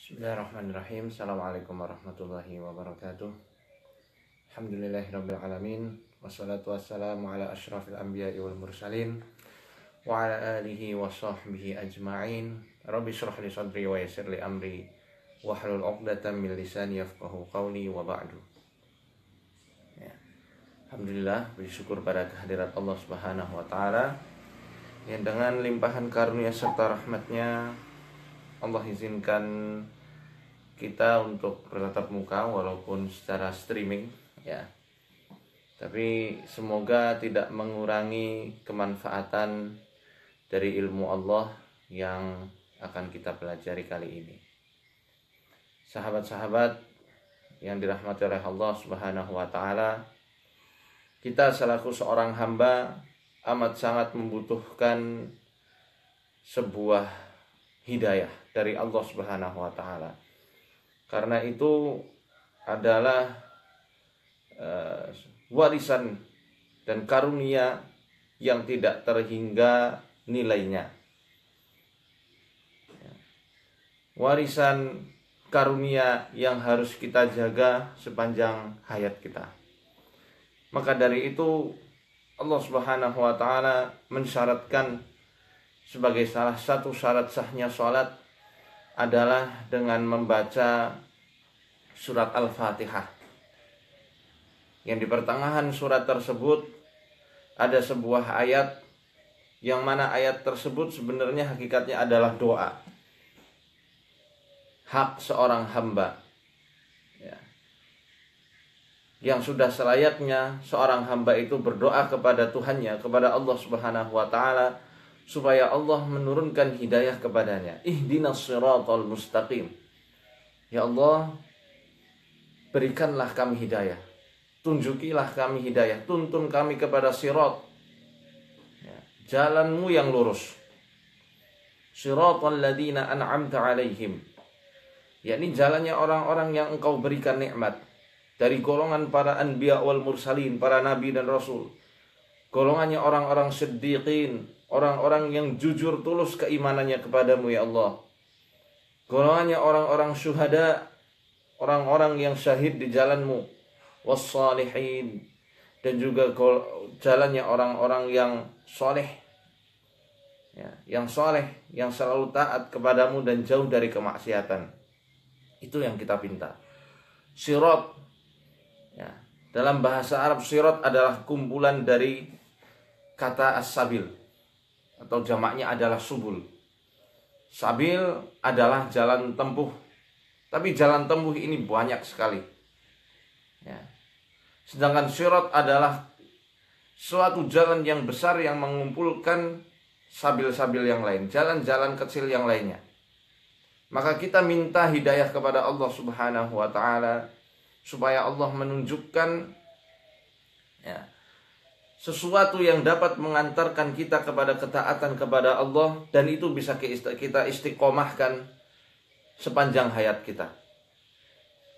Bismillahirrahmanirrahim. Assalamualaikum warahmatullahi wabarakatuh. Alhamdulillahirabbil alamin. Wassalatu wassalamu ala asyrafil anbiya'i wal mursalin wa ala alihi wa sahbihi ajma'in. Rabbi shrah li sadri wa yassir li amri wahlul 'uqdatam min lisani yafqahu qawli wa ba'du. Ya. Alhamdulillah, bersyukur pada kehadirat Allah Subhanahu wa taala yang dengan limpahan karunia serta rahmatnya Allah izinkan kita untuk bertatap muka walaupun secara streaming ya. Tapi semoga tidak mengurangi kemanfaatan dari ilmu Allah yang akan kita pelajari kali ini. Sahabat-sahabat yang dirahmati oleh Allah Subhanahu wa taala, kita selaku seorang hamba amat sangat membutuhkan sebuah hidayah dari Allah Subhanahu wa taala. Karena itu adalah warisan dan karunia yang tidak terhingga nilainya. Warisan karunia yang harus kita jaga sepanjang hayat kita. Maka dari itu Allah Subhanahu wa taala mensyaratkan sebagai salah satu syarat sahnya sholat adalah dengan membaca surat Al-Fatihah. Yang di pertengahan surat tersebut ada sebuah ayat yang mana ayat tersebut sebenarnya hakikatnya adalah doa. Hak seorang hamba. Ya. Yang sudah selayaknya seorang hamba itu berdoa kepada Tuhannya, kepada Allah Subhanahu wa taala, supaya Allah menurunkan hidayah kepadanya. Ihdinas siratal mustaqim. Ya Allah, berikanlah kami hidayah. Tunjukilah kami hidayah. Tuntun kami kepada sirat. Ya, jalanmu yang lurus. Siratal ladzina an'amta alaihim. Yakni jalannya orang-orang yang engkau berikan nikmat. Dari golongan para anbiya wal mursalin, para nabi dan rasul. Golongannya orang-orang siddiqin, orang-orang yang jujur tulus keimanannya kepadamu ya Allah. Golongannya orang-orang syuhada, orang-orang yang syahid di jalanmu. Wassalihin, dan juga jalannya orang-orang yang soleh ya, yang soleh, yang selalu taat kepadamu dan jauh dari kemaksiatan. Itu yang kita pinta. Sirat ya, dalam bahasa Arab sirat adalah kumpulan dari kata as-sabil atau jamaknya adalah subul. Sabil adalah jalan tempuh. Tapi jalan tempuh ini banyak sekali. Ya. Sedangkan sirat adalah suatu jalan yang besar yang mengumpulkan sabil-sabil yang lain, jalan-jalan kecil yang lainnya. Maka kita minta hidayah kepada Allah Subhanahu wa taala supaya Allah menunjukkan ya, sesuatu yang dapat mengantarkan kita kepada ketaatan kepada Allah, dan itu bisa kita istiqomahkan sepanjang hayat kita.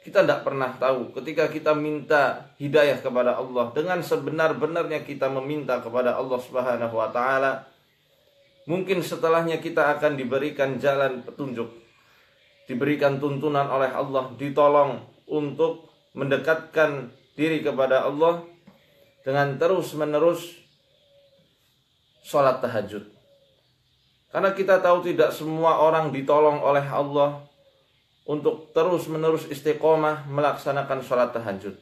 Kita tidak pernah tahu ketika kita minta hidayah kepada Allah, dengan sebenar-benarnya kita meminta kepada Allah Subhanahu wa taala, mungkin setelahnya kita akan diberikan jalan petunjuk, diberikan tuntunan oleh Allah, ditolong untuk mendekatkan diri kepada Allah dengan terus-menerus sholat tahajud. Karena kita tahu tidak semua orang ditolong oleh Allah untuk terus-menerus istiqomah melaksanakan sholat tahajud.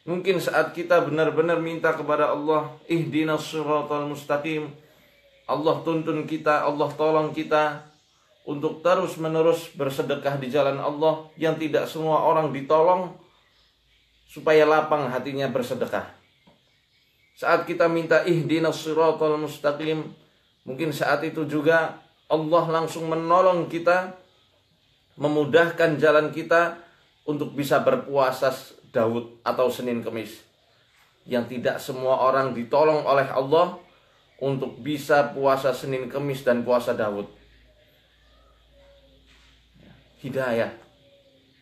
Mungkin saat kita benar-benar minta kepada Allah, ihdinas siratal mustaqim, Allah tuntun kita, Allah tolong kita untuk terus-menerus bersedekah di jalan Allah, yang tidak semua orang ditolong supaya lapang hatinya bersedekah. Saat kita minta ihdinas siratal mustaqim, mungkin saat itu juga Allah langsung menolong kita, memudahkan jalan kita untuk bisa berpuasa Daud atau Senin Kemis. Yang tidak semua orang ditolong oleh Allah untuk bisa puasa Senin Kemis dan puasa Daud. Hidayah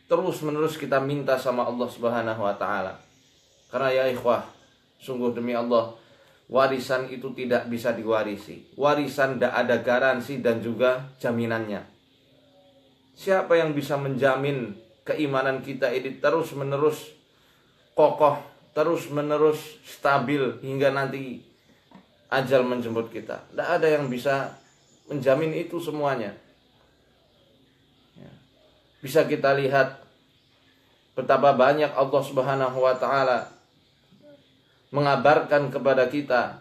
terus menerus kita minta sama Allah Subhanahu wa taala. Karena ya ikhwah, sungguh demi Allah, warisan itu tidak bisa diwarisi. Warisan tidak ada garansi dan juga jaminannya. Siapa yang bisa menjamin keimanan kita ini terus-menerus kokoh, terus-menerus stabil hingga nanti ajal menjemput kita? Tidak ada yang bisa menjamin itu semuanya. Bisa kita lihat betapa banyak Allah Subhanahu wa taala mengabarkan kepada kita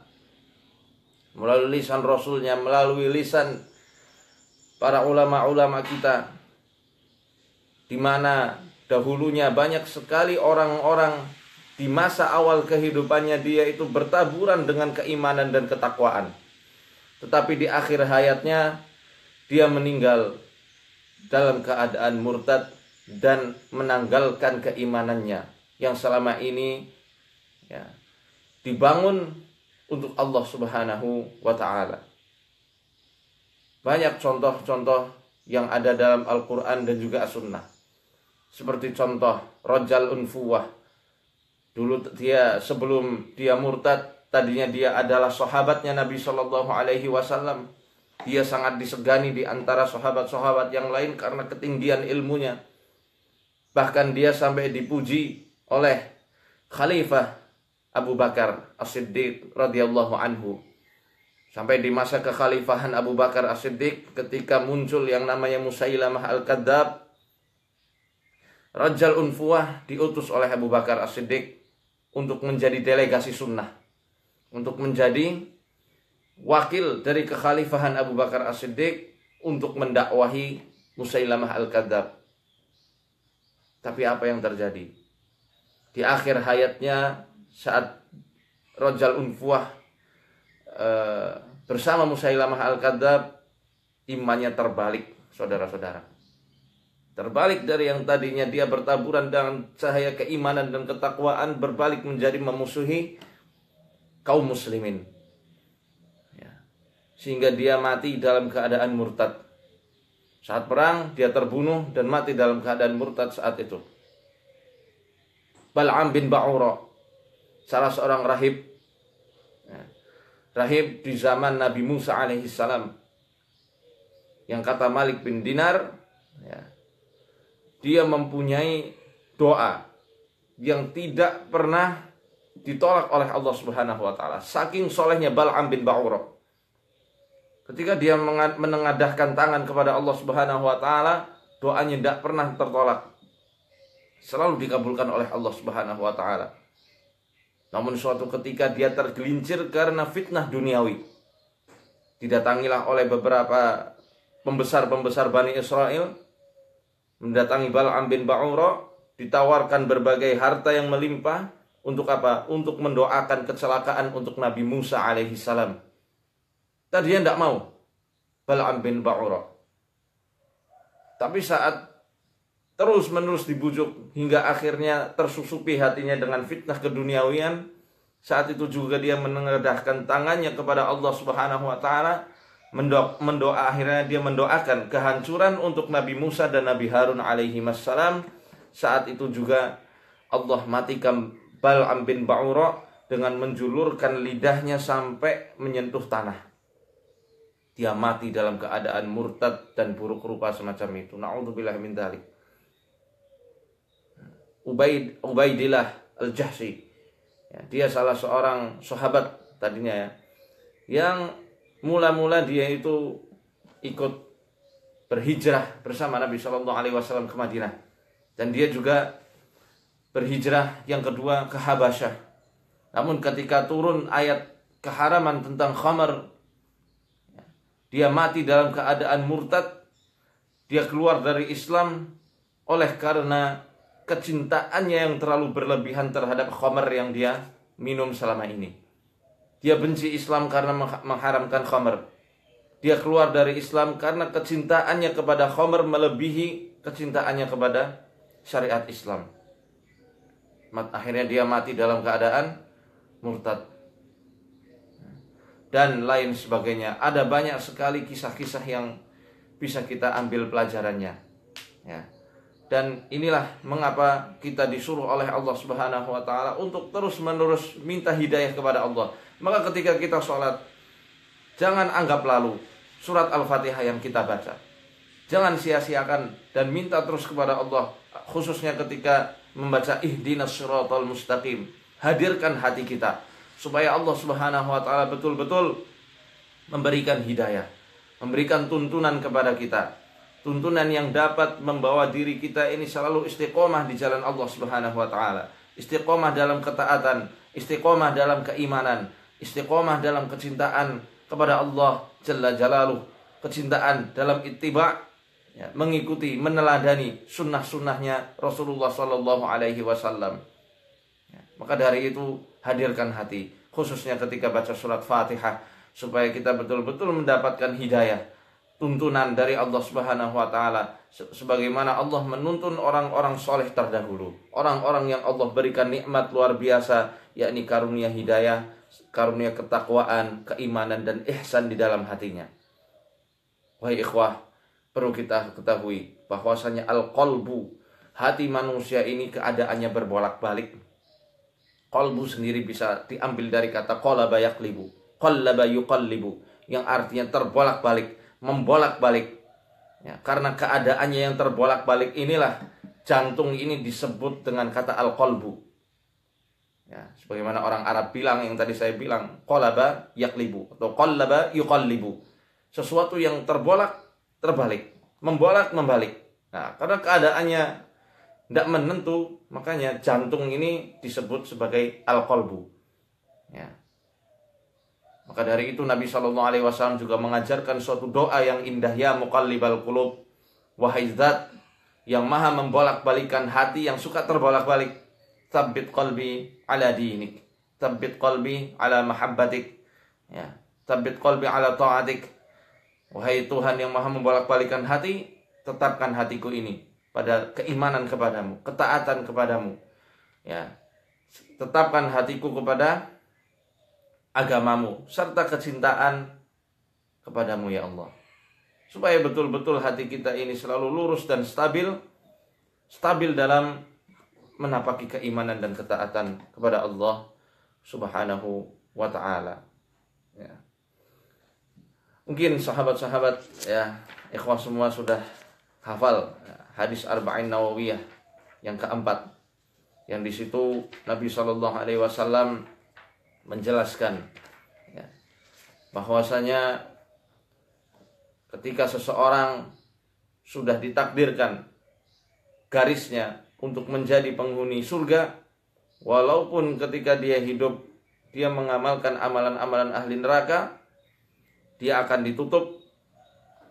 melalui lisan Rasulnya, melalui lisan para ulama-ulama kita, di mana dahulunya banyak sekali orang-orang di masa awal kehidupannya dia itu bertaburan dengan keimanan dan ketakwaan. Tetapi di akhir hayatnya dia meninggal dalam keadaan murtad dan menanggalkan keimanannya yang selama ini dibangun untuk Allah Subhanahu wa ta'ala. Banyak contoh-contoh yang ada dalam Al-Quran dan juga As-Sunnah. Seperti contoh Rajal Unfuwah. Dulu dia, sebelum dia murtad, tadinya dia adalah sahabatnya Nabi SAW. Dia sangat disegani di antara sahabat-sahabat yang lain karena ketinggian ilmunya. Bahkan dia sampai dipuji oleh Khalifah Abu Bakar As-Siddiq radhiyallahu anhu. Sampai di masa kekhalifahan Abu Bakar As-Siddiq, ketika muncul yang namanya Musailamah Al-Kadzab, Rajal Unfuwah diutus oleh Abu Bakar As-Siddiq untuk menjadi delegasi sunnah, untuk menjadi wakil dari kekhalifahan Abu Bakar As-Siddiq untuk mendakwahi Musailamah Al-Kadzab. Tapi apa yang terjadi? Di akhir hayatnya, saat Rajal Unfuwah bersama Musailamah Al-Kadzab, imannya terbalik, saudara-saudara. Terbalik dari yang tadinya dia bertaburan dengan cahaya keimanan dan ketakwaan, berbalik menjadi memusuhi kaum muslimin. Sehingga dia mati dalam keadaan murtad. Saat perang dia terbunuh dan mati dalam keadaan murtad saat itu. Bal'am bin Ba'ura, salah seorang rahib di zaman Nabi Musa alaihissalam, yang kata Malik bin Dinar, dia mempunyai doa yang tidak pernah ditolak oleh Allah Subhanahu wa taala. Saking solehnya Bal'am bin Ba'ura, ketika dia menengadahkan tangan kepada Allah Subhanahu wa taala, doanya tidak pernah tertolak, selalu dikabulkan oleh Allah Subhanahu wa taala. Namun suatu ketika dia tergelincir karena fitnah duniawi. Didatangilah oleh beberapa pembesar-pembesar Bani Israel, mendatangi Bal'am bin Ba'ura, ditawarkan berbagai harta yang melimpah. Untuk apa? Untuk mendoakan kecelakaan untuk Nabi Musa alaihissalam. Tadinya tidak mau Bal'am bin Ba'ura. Tapi saat terus-menerus dibujuk hingga akhirnya tersusupi hatinya dengan fitnah keduniawian, saat itu juga dia menengadahkan tangannya kepada Allah Subhanahu wa taala, akhirnya dia mendoakan kehancuran untuk Nabi Musa dan Nabi Harun alaihi wassalam. Saat itu juga Allah matikan Bal'am bin Ba'ura dengan menjulurkan lidahnya sampai menyentuh tanah. Dia mati dalam keadaan murtad dan buruk rupa semacam itu. Na'udzubillah min dzalik. Ubaidillah Al-Jahsy, dia salah seorang sahabat tadinya, yang mula-mula dia itu ikut berhijrah bersama Nabi SAW ke Madinah, dan dia juga berhijrah yang kedua ke Habasyah. Namun ketika turun ayat keharaman tentang khamar, dia mati dalam keadaan murtad. Dia keluar dari Islam oleh karena kecintaannya yang terlalu berlebihan terhadap khamar yang dia minum selama ini. Dia benci Islam karena mengharamkan khamar. Dia keluar dari Islam karena kecintaannya kepada khamar melebihi kecintaannya kepada syariat Islam. Akhirnya dia mati dalam keadaan murtad. Dan lain sebagainya. Ada banyak sekali kisah-kisah yang bisa kita ambil pelajarannya. Dan inilah mengapa kita disuruh oleh Allah Subhanahu wa taala untuk terus-menerus minta hidayah kepada Allah. Maka ketika kita sholat, jangan anggap lalu surat Al-Fatihah yang kita baca. Jangan sia-siakan dan minta terus kepada Allah, khususnya ketika membaca ihdinas siratal mustaqim. Hadirkan hati kita supaya Allah Subhanahu wa taala betul-betul memberikan hidayah, memberikan tuntunan kepada kita. Tuntunan yang dapat membawa diri kita ini selalu istiqomah di jalan Allah Subhanahu wa taala. Istiqomah dalam ketaatan, istiqomah dalam keimanan, istiqomah dalam kecintaan kepada Allah Jalla Jalaluh, kecintaan dalam ittiba', ya, mengikuti, meneladani sunnah-sunnahnya Rasulullah Sallallahu Alaihi Wasallam. Ya, maka dari itu hadirkan hati, khususnya ketika baca surat Fatihah, supaya kita betul-betul mendapatkan hidayah, tuntunan dari Allah Subhanahu wa taala, sebagaimana Allah menuntun orang-orang soleh terdahulu, orang-orang yang Allah berikan nikmat luar biasa, yakni karunia hidayah, karunia ketakwaan, keimanan dan ihsan di dalam hatinya. Wahai ikhwah, perlu kita ketahui bahwasanya al-qalbu, hati manusia ini keadaannya berbolak-balik. Qalbu sendiri bisa diambil dari kata qalaba yaqlibu, qallaba yuqallibu, yang artinya terbolak-balik, membolak-balik. Ya, karena keadaannya yang terbolak-balik inilah jantung ini disebut dengan kata al-qalbu. Ya, sebagaimana orang Arab bilang, yang tadi saya bilang, qalaba yaqlibu atau qallaba yuqallibu. Sesuatu yang terbolak terbalik, membolak membalik. Nah, karena keadaannya tidak menentu, makanya jantung ini disebut sebagai al-qalbu. Ya. Maka dari itu Nabi SAW juga mengajarkan suatu doa yang indah, ya muqallibal qulub, wahai zat yang maha membolak-balikan hati yang suka terbolak-balik, tsabbit qalbi ala dinik, tsabbit qalbi ala mahabbatik, ya, tsabbit qalbi ala ta'atik. Wahai Tuhan yang maha membolak-balikan hati, tetapkan hatiku ini pada keimanan kepadamu, ketaatan kepadamu, ya, tetapkan hatiku kepada agamamu serta kecintaan kepadamu ya Allah, supaya betul-betul hati kita ini selalu lurus dan stabil dalam menapaki keimanan dan ketaatan kepada Allah Subhanahu wa ta'ala. Ya. Mungkin sahabat-sahabat, ya, ikhwah semua sudah hafal hadis Arba'in Nawawiyah yang keempat, yang di situ Nabi SAW menjelaskan, ya, bahwasanya ketika seseorang sudah ditakdirkan garisnya untuk menjadi penghuni surga, walaupun ketika dia hidup dia mengamalkan amalan-amalan ahli neraka, dia akan ditutup,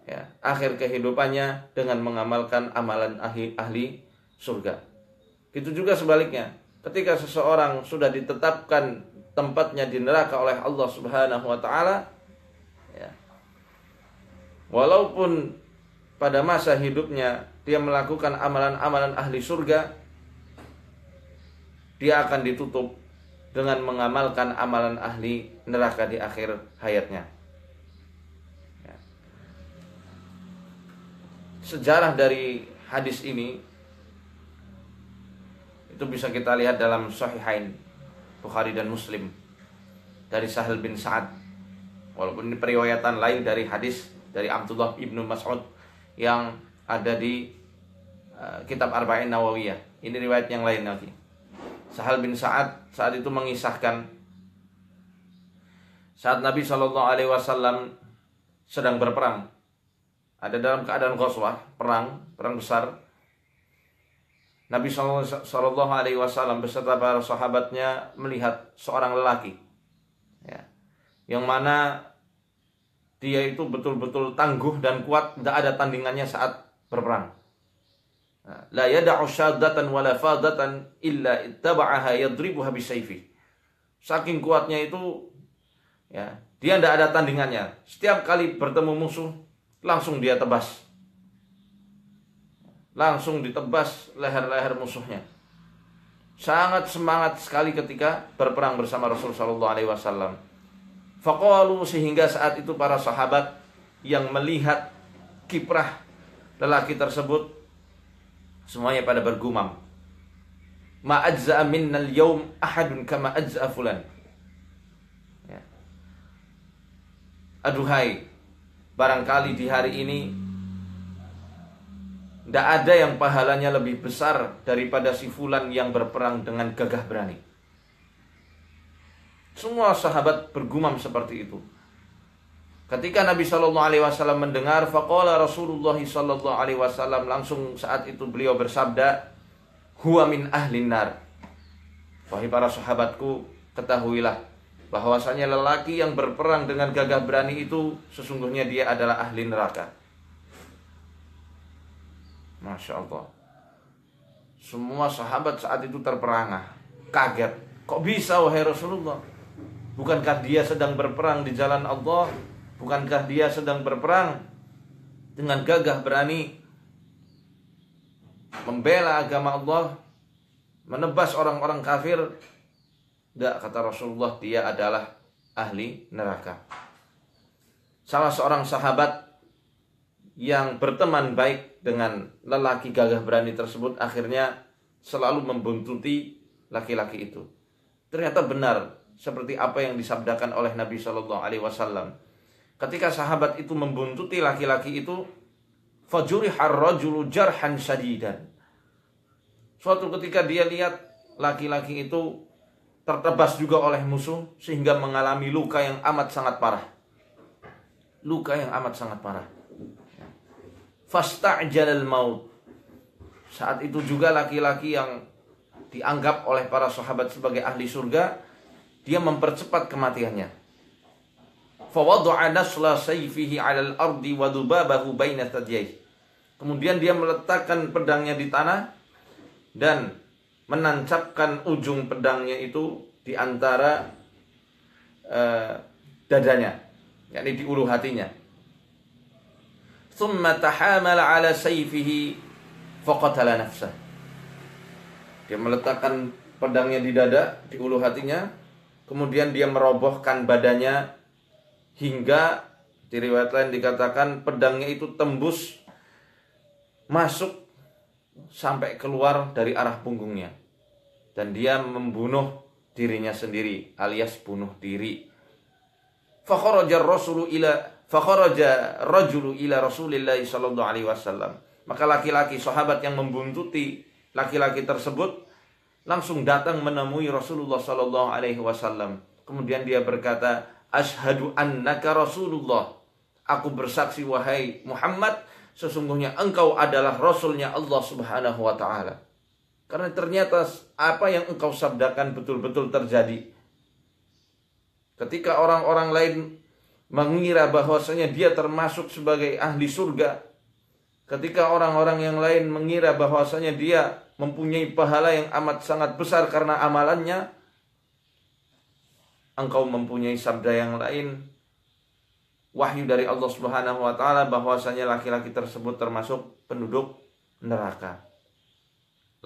ya, akhir kehidupannya dengan mengamalkan amalan ahli surga. Itu juga sebaliknya, ketika seseorang sudah ditetapkan tempatnya di neraka oleh Allah Subhanahu wa ta'ala, ya, walaupun pada masa hidupnya dia melakukan amalan-amalan ahli surga, dia akan ditutup dengan mengamalkan amalan ahli neraka di akhir hayatnya. Ya. Sejarah dari hadis ini itu bisa kita lihat dalam Sahihain Bukhari dan Muslim dari Sahal bin Sa'ad, walaupun ini periwayatan lain dari hadis dari Abdullah ibnu Mas'ud yang ada di kitab Arba'in Nawawiyah. Ini riwayat yang lain lagi. Sahal bin Sa'ad saat itu mengisahkan saat Nabi SAW sedang berperang, ada dalam keadaan ghazwah, perang besar. Nabi SAW beserta para sahabatnya melihat seorang lelaki, ya, yang mana dia itu betul-betul tangguh dan kuat, tidak ada tandingannya saat berperang. La yada'u syaddatan wala fadatan illa ittaba'aha yadribuha bisayfi. Saking kuatnya itu, ya, dia tidak ada tandingannya. Setiap kali bertemu musuh langsung dia tebas, langsung ditebas leher-leher musuhnya. Sangat semangat sekali ketika berperang bersama Rasulullah SAW. Faqalu, sehingga saat itu para sahabat yang melihat kiprah lelaki tersebut semuanya pada bergumam, ma ajza'a minnal yawm ahadun kama ajza'a fulan. Ya. Aduhai, barangkali di hari ini Tidak ada yang pahalanya lebih besar daripada si fulan yang berperang dengan gagah berani. Semua sahabat bergumam seperti itu. Ketika Nabi SAW mendengar, faqala Rasulullah SAW, langsung saat itu beliau bersabda, huwa min ahlin nar. Wahai para sahabatku, ketahuilah bahwasanya lelaki yang berperang dengan gagah berani itu sesungguhnya dia adalah ahli neraka. Masya Allah. Semua sahabat saat itu terperangah, kaget. Kok bisa wahai Rasulullah? Bukankah dia sedang berperang di jalan Allah? Bukankah dia sedang berperang dengan gagah berani membela agama Allah, menebas orang-orang kafir? Tidak, kata Rasulullah, dia adalah ahli neraka. Salah seorang sahabat yang berteman baik dengan lelaki gagah berani tersebut akhirnya selalu membuntuti laki-laki itu. Ternyata benar seperti apa yang disabdakan oleh Nabi SAW. Ketika sahabat itu membuntuti laki-laki itu, fajurihar rajulu jarhan shadidan. Suatu ketika dia lihat laki-laki itu tertebas juga oleh musuh sehingga mengalami luka yang amat sangat parah. Luka yang amat sangat parah. Fasta'jalal maut. Saat itu juga laki-laki yang dianggap oleh para sahabat sebagai ahli surga, dia mempercepat kematiannya. Fawadda'a nasla sayfihi 'alal ardi wa dhubabahu baina thadiyaihi. Kemudian dia meletakkan pedangnya di tanah dan menancapkan ujung pedangnya itu di antara dadanya, yakni di ulu hatinya. Thumma tahamala 'ala sayfihi faqatala nafsah. Dia meletakkan pedangnya di dada, di ulu hatinya, kemudian dia merobohkan badannya hingga di riwayat lain dikatakan pedangnya itu tembus masuk sampai keluar dari arah punggungnya, dan dia membunuh dirinya sendiri alias bunuh diri. Fakharaja rajulu ila Rasulillah sallallahu alaihi wasallam. Maka laki-laki sahabat yang membuntuti laki-laki tersebut langsung datang menemui Rasulullah sallallahu alaihi wasallam. Kemudian dia berkata, "Asyhadu annaka Rasulullah." Aku bersaksi wahai Muhammad, sesungguhnya engkau adalah Rasulnya Allah Subhanahu wa ta'ala. Karena ternyata apa yang engkau sabdakan betul-betul terjadi. Ketika orang-orang lain mengira bahwasanya dia termasuk sebagai ahli surga, ketika orang-orang yang lain mengira bahwasanya dia mempunyai pahala yang amat sangat besar karena amalannya, engkau mempunyai sabda yang lain, wahyu dari Allah Subhanahu wa ta'ala, bahwasanya laki-laki tersebut termasuk penduduk neraka.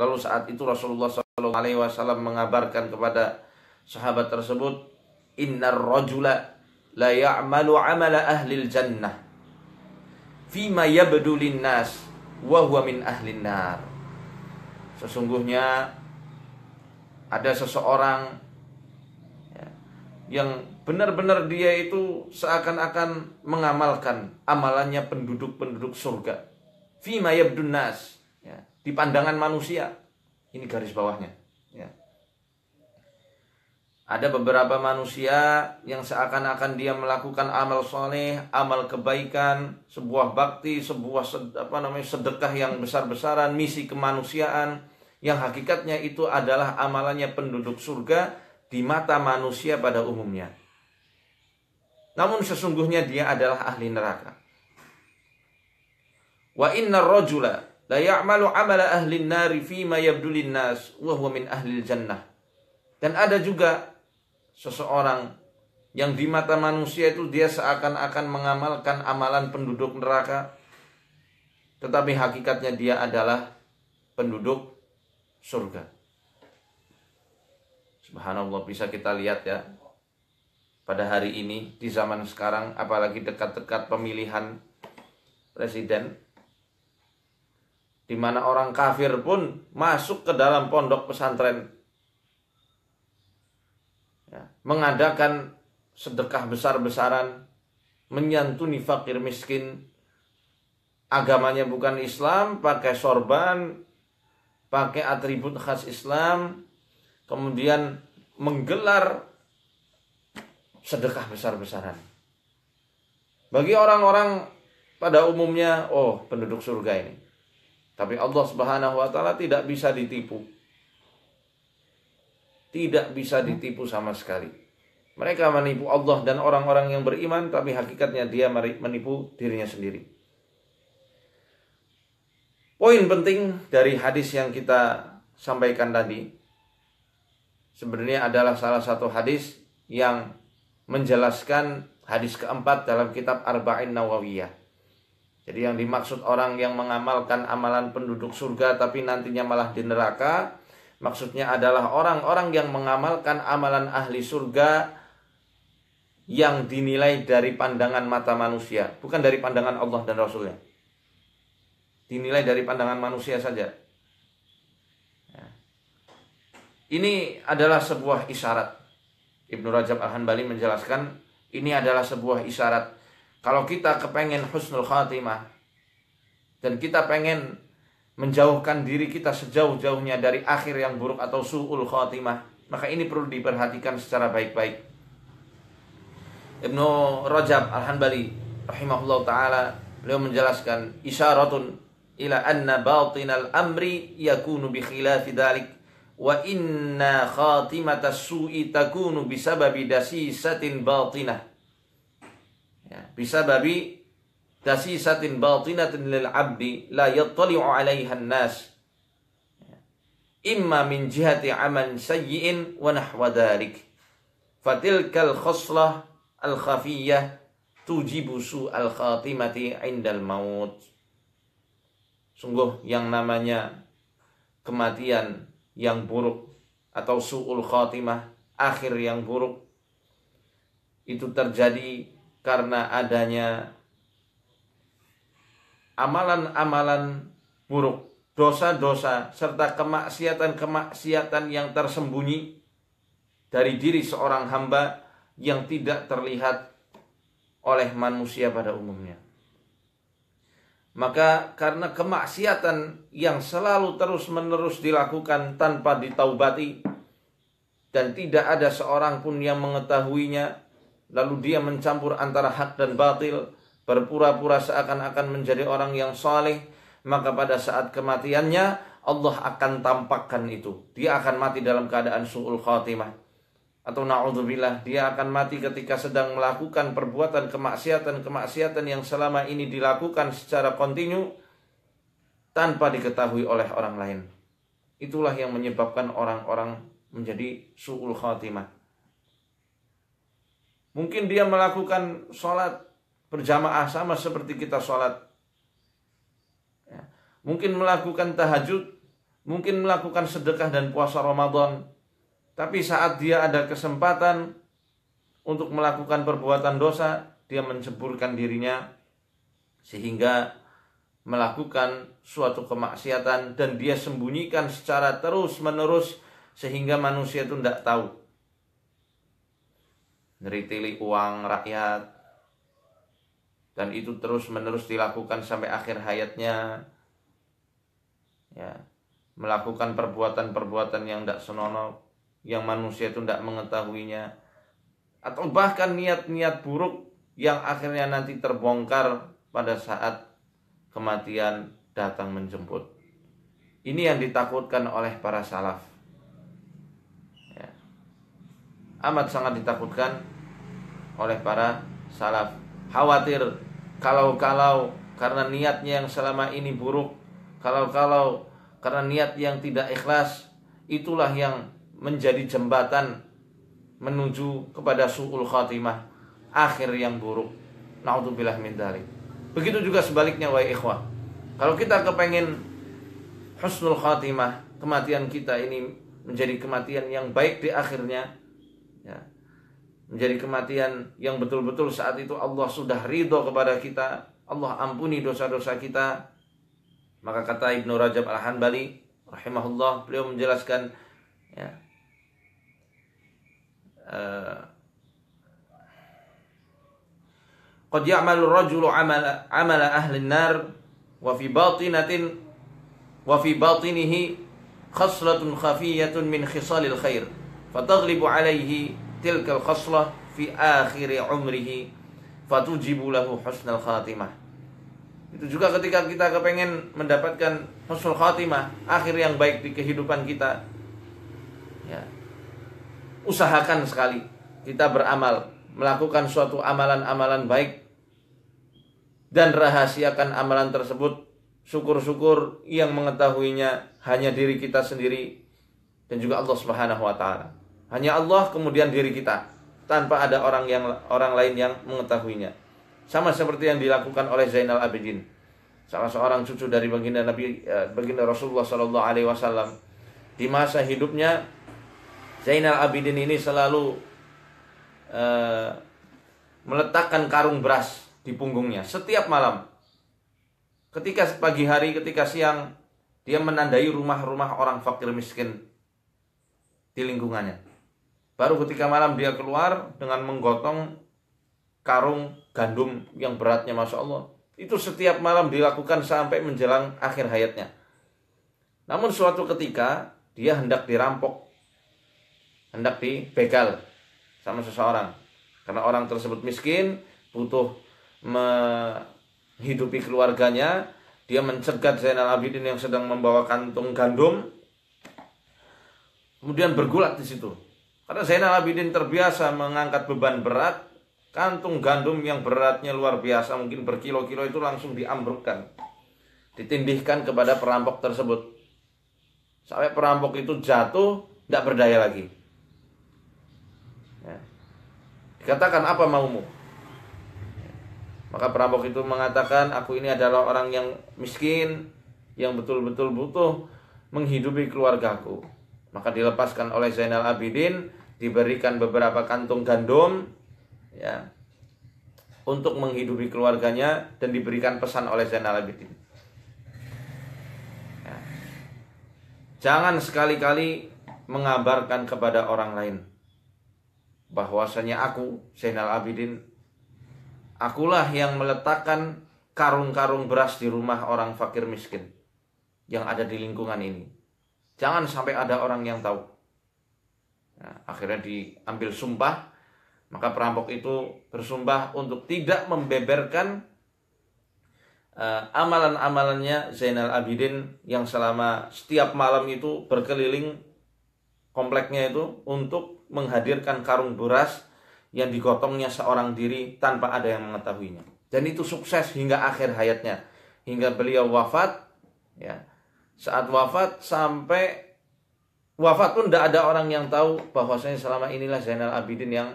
Lalu saat itu Rasulullah SAW mengabarkan kepada sahabat tersebut, innar rajula la ya'malu 'amala ahlil jannah fima yabdu linnas wa huwa min ahlin nar. Sesungguhnya ada seseorang yang benar-benar dia itu seakan-akan mengamalkan amalannya penduduk-penduduk surga. Fima yabdun nas, ya, di pandangan manusia. Ini garis bawahnya, ya. Ada beberapa manusia yang seakan-akan dia melakukan amal soleh, amal kebaikan, sebuah bakti, sebuah sedekah yang besar-besaran, misi kemanusiaan, yang hakikatnya itu adalah amalannya penduduk surga di mata manusia pada umumnya. Namun sesungguhnya dia adalah ahli neraka. Wa innar rajula la ya'malu 'amala ahli an-nari fima yabdu lin-nas wa huwa min ahli jannah. Dan ada juga seseorang yang di mata manusia itu dia seakan-akan mengamalkan amalan penduduk neraka, tetapi hakikatnya dia adalah penduduk surga. Subhanallah, bisa kita lihat ya, pada hari ini di zaman sekarang, apalagi dekat-dekat pemilihan presiden, di mana orang kafir pun masuk ke dalam pondok pesantren, ya, mengadakan sedekah besar-besaran, menyantuni fakir miskin, agamanya bukan Islam, pakai sorban, pakai atribut khas Islam, kemudian menggelar sedekah besar-besaran. Bagi orang-orang pada umumnya, oh penduduk surga ini. Tapi Allah Subhanahu wa taala tidak bisa ditipu. Tidak bisa ditipu sama sekali. Mereka menipu Allah dan orang-orang yang beriman, tapi hakikatnya dia menipu dirinya sendiri. Poin penting dari hadis yang kita sampaikan tadi sebenarnya adalah salah satu hadis yang menjelaskan hadis keempat dalam kitab Arba'in Nawawiyah. Jadi yang dimaksud orang yang mengamalkan amalan penduduk surga tapi nantinya malah di neraka, maksudnya adalah orang-orang yang mengamalkan amalan ahli surga yang dinilai dari pandangan mata manusia, bukan dari pandangan Allah dan Rasulnya. Dinilai dari pandangan manusia saja. Ini adalah sebuah isyarat. Ibnu Rajab Al-Hanbali menjelaskan, ini adalah sebuah isyarat. Kalau kita kepengen husnul khatimah, dan kita pengen menjauhkan diri kita sejauh-jauhnya dari akhir yang buruk atau su'ul khatimah, maka ini perlu diperhatikan secara baik-baik. Ibnu Rajab Al-Hanbali rahimahullah ta'ala, beliau menjelaskan, isyaratun ila anna batinal amri yakunu bi khilafi dhalik wa inna khatimata su'i takunu bisababi dasisatin batinah. Ya, bisababi dasisatin batinatin lil abdi la yattali'u 'alaiha an-nas. Imma min jihati amal sayyi'in wa nahwa dhalik. Fatilkal khoslah al-khafiyyah tujibu su'al khatimati 'indal maut. Sungguh yang namanya kematian yang buruk atau su'ul khatimah, akhir yang buruk, itu terjadi karena adanya amalan-amalan buruk, dosa-dosa, serta kemaksiatan-kemaksiatan yang tersembunyi dari diri seorang hamba yang tidak terlihat oleh manusia pada umumnya. Maka karena kemaksiatan yang selalu terus-menerus dilakukan tanpa ditaubati, dan tidak ada seorang pun yang mengetahuinya, lalu dia mencampur antara hak dan batil, berpura-pura seakan-akan menjadi orang yang saleh, maka pada saat kematiannya Allah akan tampakkan itu. Dia akan mati dalam keadaan su'ul khatimah. Atau na'udzubillah, dia akan mati ketika sedang melakukan perbuatan kemaksiatan yang selama ini dilakukan secara kontinu tanpa diketahui oleh orang lain. Itulah yang menyebabkan orang-orang menjadi su'ul khatimah. Mungkin dia melakukan sholat berjamaah sama seperti kita sholat. Mungkin melakukan tahajud, mungkin melakukan sedekah dan puasa Ramadan. Tapi saat dia ada kesempatan untuk melakukan perbuatan dosa, dia menceburkan dirinya sehingga melakukan suatu kemaksiatan dan dia sembunyikan secara terus-menerus sehingga manusia itu tidak tahu. Neritili uang rakyat, dan itu terus-menerus dilakukan sampai akhir hayatnya. Ya, melakukan perbuatan-perbuatan yang tidak senonoh, yang manusia itu tidak mengetahuinya, atau bahkan niat-niat buruk yang akhirnya nanti terbongkar pada saat kematian datang menjemput. Ini yang ditakutkan oleh para salaf, ya. Amat sangat ditakutkan oleh para salaf. Khawatir kalau karena niatnya yang selama ini buruk, kalau karena niat yang tidak ikhlas, itulah yang menjadi jembatan menuju kepada su'ul khatimah, akhir yang buruk. Na'udzubillah min dzalik. Begitu juga sebaliknya wahai ikhwah. Kalau kita kepengen husnul khatimah, kematian kita ini menjadi kematian yang baik di akhirnya, ya, menjadi kematian yang betul-betul saat itu Allah sudah ridho kepada kita, Allah ampuni dosa-dosa kita. Maka kata Ibnu Rajab Al-Hanbali rahimahullah, beliau menjelaskan, ya, qad ya'malu ar-rajulu amala ahli an-nar wa fi batinatin wa fi batinihi khaslatun khafiyatun min khisalil khair fataghlibu alaihi tilkal khaslah fi akhir umrihi fatujibu lahu husnul khatimah. Itu juga ketika kita kepengen mendapatkan husnul khatimah, akhir yang baik di kehidupan kita, ya, usahakan sekali kita beramal, melakukan suatu amalan-amalan baik, dan rahasiakan amalan tersebut. Syukur-syukur yang mengetahuinya hanya diri kita sendiri dan juga Allah Subhanahu wa taala. Hanya Allah kemudian diri kita, tanpa ada orang lain yang mengetahuinya. Sama seperti yang dilakukan oleh Zainal Abidin, salah seorang cucu dari baginda Rasulullah sallallahu alaihi wasallam. Di masa hidupnya Zainal Abidin ini selalu meletakkan karung beras di punggungnya setiap malam. Ketika pagi hari, ketika siang, dia menandai rumah-rumah orang fakir miskin di lingkungannya. Baru ketika malam dia keluar dengan menggotong karung gandum yang beratnya Masya Allah. Itu setiap malam dilakukan sampai menjelang akhir hayatnya. Namun suatu ketika dia hendak dirampok, hendak dibegal sama seseorang. Karena orang tersebut miskin, butuh menghidupi keluarganya. Dia mencegat Zainal Abidin yang sedang membawa kantung gandum, kemudian bergulat di situ. Karena Zainal Abidin terbiasa mengangkat beban berat, kantung gandum yang beratnya luar biasa, mungkin berkilo-kilo, itu langsung diambrukkan, ditindihkan kepada perampok tersebut. Sampai perampok itu jatuh, tidak berdaya lagi. Ya. Dikatakan, apa maumu? Maka perampok itu mengatakan, aku ini adalah orang yang miskin, yang betul-betul butuh menghidupi keluargaku. Maka dilepaskan oleh Zainal Abidin, diberikan beberapa kantung gandum, ya, untuk menghidupi keluarganya, dan diberikan pesan oleh Zainal Abidin. Ya. Jangan sekali-kali mengabarkan kepada orang lain bahwasanya aku, Zainal Abidin, akulah yang meletakkan karung-karung beras di rumah orang fakir miskin yang ada di lingkungan ini. Jangan sampai ada orang yang tahu. Nah, akhirnya diambil sumpah. Maka perampok itu bersumpah untuk tidak membeberkan amalan-amalannya Zainal Abidin yang selama setiap malam itu berkeliling kompleknya itu untuk menghadirkan karung beras yang digotongnya seorang diri tanpa ada yang mengetahuinya. Dan itu sukses hingga akhir hayatnya, hingga beliau wafat. Ya, saat wafat, sampai wafat pun tidak ada orang yang tahu bahwasanya selama inilah Zainal Abidin yang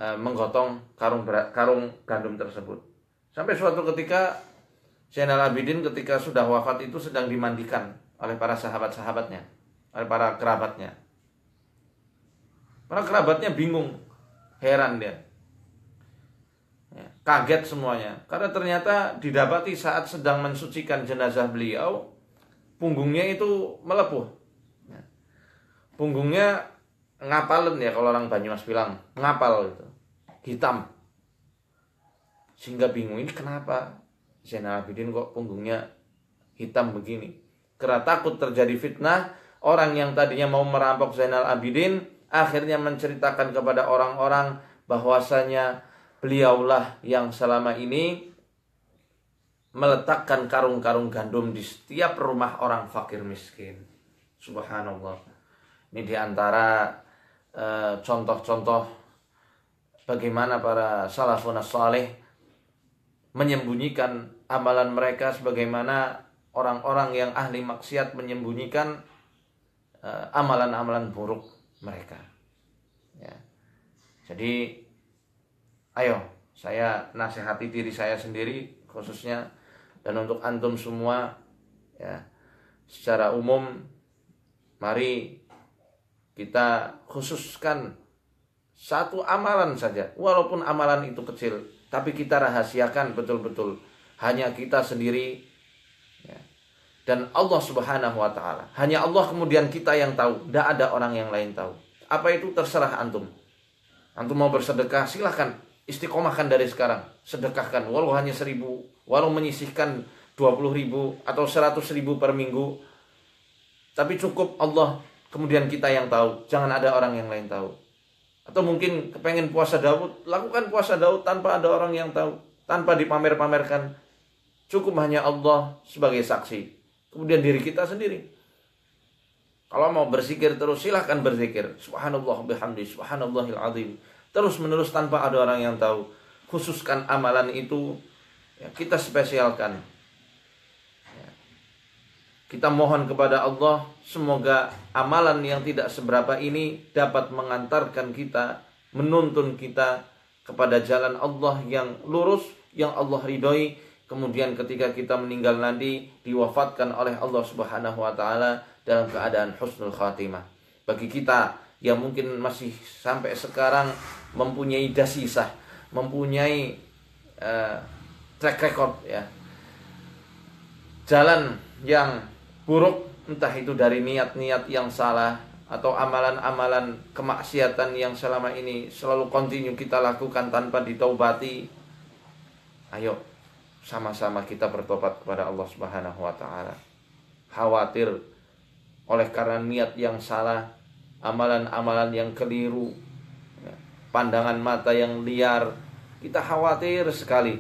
menggotong karung gandum tersebut. Sampai suatu ketika Zainal Abidin ketika sudah wafat itu sedang dimandikan oleh para sahabat-sahabatnya, oleh para kerabatnya. Para kerabatnya bingung, heran dia, ya, kaget semuanya, karena ternyata didapati saat sedang mensucikan jenazah beliau, punggungnya itu melepuh, ya. Punggungnya ngapalen, ya kalau orang Banyumas bilang ngapal itu, hitam, sehingga bingung, ini kenapa Zainal Abidin kok punggungnya hitam begini. Karena takut terjadi fitnah, orang yang tadinya mau merampok Zainal Abidin akhirnya menceritakan kepada orang-orang bahwasanya beliaulah yang selama ini meletakkan karung-karung gandum di setiap rumah orang fakir miskin. Subhanallah. Ini diantara contoh-contoh bagaimana para salafun saleh menyembunyikan amalan mereka, sebagaimana orang-orang yang ahli maksiat menyembunyikan amalan-amalan buruk mereka. Ya. Jadi ayo, saya nasihati diri saya sendiri khususnya, dan untuk antum semua, ya, secara umum, mari kita khususkan satu amalan saja, walaupun amalan itu kecil, tapi kita rahasiakan betul-betul, hanya kita sendiri, ya, dan Allah Subhanahu wa ta'ala. Hanya Allah, kemudian kita yang tahu, tidak ada orang yang lain tahu. Apa itu terserah antum. Antum mau bersedekah, silahkan, istiqomahkan dari sekarang, sedekahkan walau hanya 1000, walau menyisihkan 20.000 atau 100.000 per minggu, tapi cukup Allah, kemudian kita yang tahu, jangan ada orang yang lain tahu. Atau mungkin kepengen puasa Daud, lakukan puasa Daud tanpa ada orang yang tahu, tanpa dipamer-pamerkan. Cukup hanya Allah sebagai saksi, kemudian diri kita sendiri. Kalau mau berzikir terus, silahkan berzikir. Subhanallah bihamdi, subhanallahil azim. Terus menerus tanpa ada orang yang tahu. Khususkan amalan itu, ya, kita spesialkan. Ya. Kita mohon kepada Allah, semoga amalan yang tidak seberapa ini dapat mengantarkan kita, menuntun kita kepada jalan Allah yang lurus, yang Allah ridhoi. Kemudian ketika kita meninggal nanti, diwafatkan oleh Allah Subhanahu wa Ta'ala dalam keadaan husnul khatimah. Bagi kita yang mungkin masih sampai sekarang mempunyai dasisah, mempunyai track record, ya, jalan yang buruk, entah itu dari niat-niat yang salah atau amalan-amalan kemaksiatan yang selama ini selalu continue kita lakukan tanpa ditaubati. Ayo sama-sama kita bertobat kepada Allah Subhanahu wa Ta'ala. Khawatir oleh karena niat yang salah, amalan-amalan yang keliru, pandangan mata yang liar, kita khawatir sekali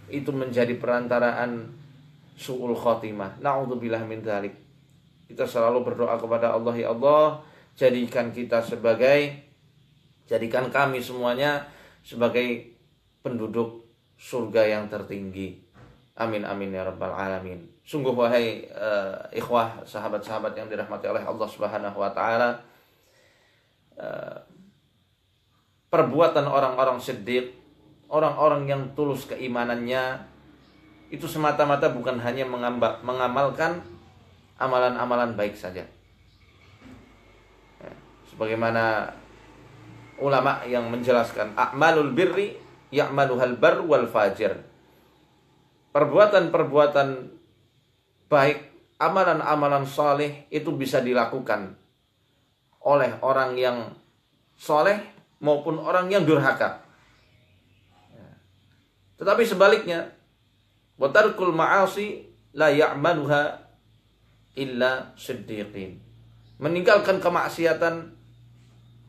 itu menjadi perantaraan su'ul khotimah. Na'udzubillah min dzalik. Kita selalu berdoa kepada Allah, ya Allah, jadikan kami semuanya sebagai penduduk surga yang tertinggi. Amin amin ya rabbal alamin. Sungguh wahai ikhwah, sahabat-sahabat yang dirahmati oleh Allah Subhanahu wa Ta'ala, perbuatan orang-orang siddiq, orang-orang yang tulus keimanannya, itu semata-mata bukan hanya mengamalkan amalan-amalan baik saja. Sebagaimana ulama yang menjelaskan, a'malul birri ya'maluhal bar wal fajir. Perbuatan-perbuatan baik, amalan-amalan saleh itu bisa dilakukan oleh orang yang saleh maupun orang yang durhaka. Tetapi sebaliknya, wa tarkul ma'asi la ya'maluha illa siddiqin. Meninggalkan kemaksiatan,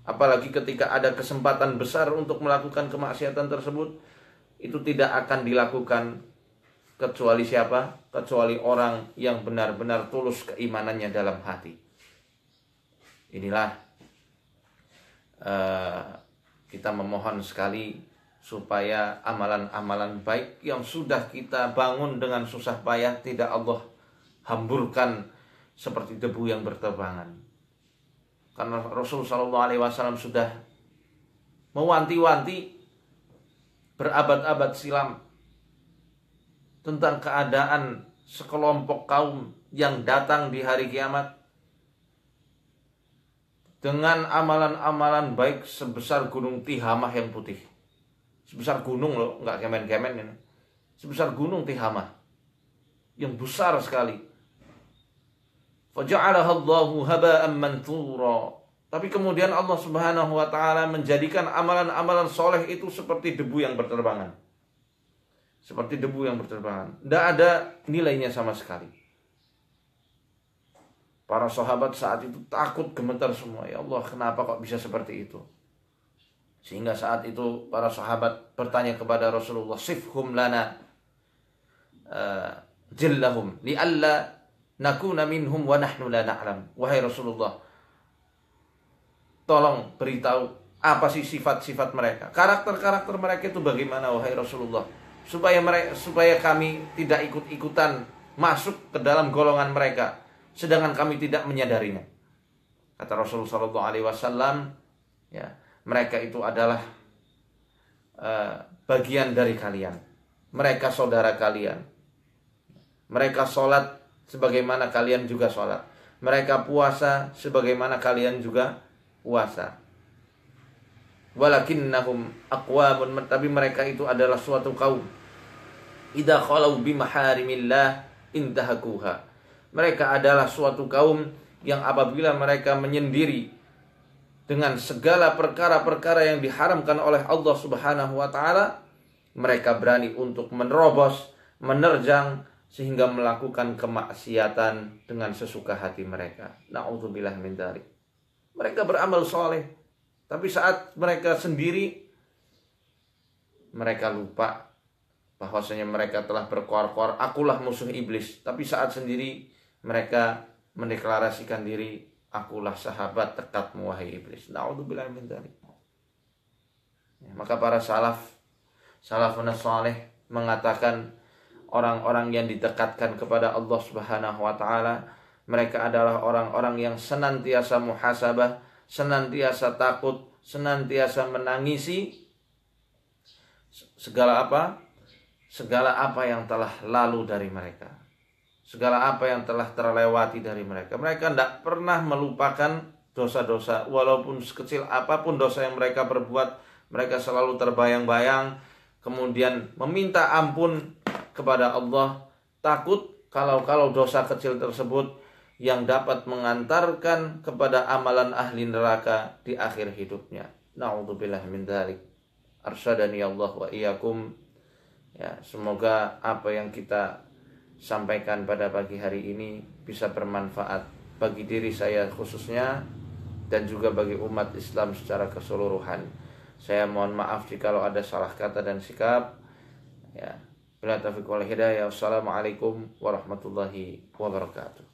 apalagi ketika ada kesempatan besar untuk melakukan kemaksiatan tersebut, itu tidak akan dilakukan kecuali siapa? Kecuali orang yang benar-benar tulus keimanannya dalam hati. Inilah kita memohon sekali supaya amalan-amalan baik yang sudah kita bangun dengan susah payah tidak Allah hamburkan seperti debu yang berterbangan. Karena Rasulullah SAW sudah mewanti-wanti berabad-abad silam tentang keadaan sekelompok kaum yang datang di hari kiamat dengan amalan-amalan baik sebesar gunung Tihamah yang putih. Sebesar gunung loh, nggak kemen-kemen ini. Sebesar gunung Tihamah yang besar sekali. Faja'alaha Allahu haba'an manthura. Tapi kemudian Allah Subhanahu wa Ta'ala menjadikan amalan-amalan soleh itu seperti debu yang berterbangan. Seperti debu yang berterbangan. Tidak ada nilainya sama sekali. Para sahabat saat itu takut gemetar semua. Ya Allah, kenapa kok bisa seperti itu? Sehingga saat itu para sahabat bertanya kepada Rasulullah, sifhum lana jillahum li'alla nakuna minhum wa nahnu la na'lam. Wahai Rasulullah, tolong beritahu apa sih sifat-sifat mereka, karakter-karakter mereka itu bagaimana wahai Rasulullah, supaya kami tidak ikut-ikutan masuk ke dalam golongan mereka sedangkan kami tidak menyadarinya. Kata Rasulullah SAW, ya, mereka itu adalah bagian dari kalian. Mereka saudara kalian. Mereka sholat sebagaimana kalian juga sholat. Mereka puasa sebagaimana kalian juga puasa. Walakinnahum aqwamun, tapi mereka itu adalah suatu kaum idza khalau bi maharimillah intahakuha. Mereka adalah suatu kaum yang apabila mereka menyendiri dengan segala perkara-perkara yang diharamkan oleh Allah Subhanahu wa Ta'ala, mereka berani untuk menerobos menerjang sehingga melakukan kemaksiatan dengan sesuka hati mereka. Na'udzubillah min dzalik. Mereka beramal soleh, tapi saat mereka sendiri, mereka lupa bahwasanya mereka telah berkoar-koar, akulah musuh iblis. Tapi saat sendiri mereka mendeklarasikan diri, akulah sahabat dekatmu wahai iblis. Na'udzubillah min dzalik. Maka para salafun saleh mengatakan orang-orang yang didekatkan kepada Allah Subhanahu wa taala, mereka adalah orang-orang yang senantiasa muhasabah, senantiasa takut, senantiasa menangisi segala apa yang telah lalu dari mereka, segala apa yang telah terlewati dari mereka. Mereka tidak pernah melupakan dosa-dosa, walaupun sekecil apapun dosa yang mereka perbuat, mereka selalu terbayang-bayang, kemudian meminta ampun kepada Allah, takut kalau dosa kecil tersebut yang dapat mengantarkan kepada amalan ahli neraka di akhir hidupnya. Na'udzubillah min dzalik. Arsyadani Allah wa iyyakum. Ya, semoga apa yang kita sampaikan pada pagi hari ini bisa bermanfaat bagi diri saya khususnya dan juga bagi umat Islam secara keseluruhan. Saya mohon maaf jika ada salah kata dan sikap. Ya, bila taufiq wal hidayah. Wassalamualaikum warahmatullahi wabarakatuh.